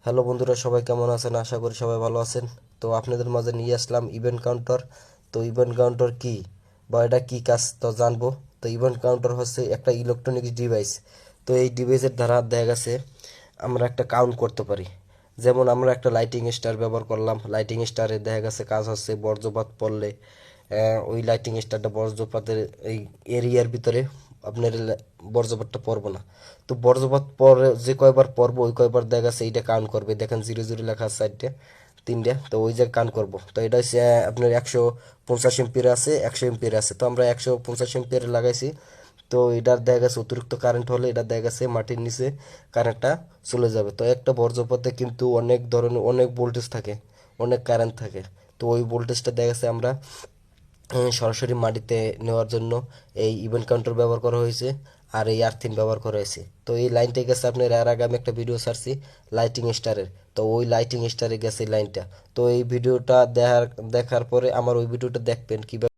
Hello বন্ধুরা, সবাই কেমন আছেন? আশা করি সবাই ভালো আছেন। তো আপনাদের মাঝে নিয়ে আসলাম ইভেন্ট কাউন্টার। তো ইভেন্ট কাউন্টার কি বা এটা কি কাজ তো জানবো। তো ইভেন্ট কাউন্টার হচ্ছে একটা ইলেকট্রনিক্স ডিভাইস। তো এই ডিভাইসের দ্বারা দেখা গেছে আমরা একটা কাউন্ট করতে পারি। যেমন আমরা একটা লাইটিং স্টার ব্যবহার করলাম, লাইটিং স্টারে দেখা গেছে কাজ হচ্ছে বজ্রপাত পড়লে ওই লাইটিং স্টারটা বজ্রপাতের এই এরিয়ার ভিতরে আপনার বজ্রপাতটা পড়বো না। তো বজ্রপাত পরে যে কয়বার পড়বো ওই কয়বার দেখা গেছে এইটা কাউন্ট করবে। দেখেন জিরো জিরো লেখা আছে সাইডে তিনটা, তো ওই যে কাউন্ট করবো। তো এটা হচ্ছে আপনার 150 এমপিয়ার আছে, 100 এমপিয়ার আছে। তো আমরা 150 এমপিয়ার লাগাইছি। তো এটার দেখা গেছে অতিরিক্ত কারেন্ট হলে এটা দেখা গেছে মাটির নিচে কারেন্টটা চলে যাবে। তো একটা বজ্রপাতে কিন্তু অনেক ধরনের অনেক ভোল্টেজ থাকে, অনেক কারেন্ট থাকে। তো ওই ভোল্টেজটা দেখা গেছে আমরা সরাসরি মাটিতে নেওয়ার জন্য এই ইভেন্ট কাউন্টার ব্যবহার করা হয়েছে। আর এই আর্থিন ব্যবহার করা হয়েছে। তো এই লাইনটা গেছে আপনার এর আগে আমি একটা ভিডিও ছাড়ছি লাইটিং স্টারের। তো ওই লাইটিং স্টারে গেছে এই লাইনটা। তো এই ভিডিওটা দেখার দেখার পরে আমার ওই ভিডিওটা দেখবেন কিভাবে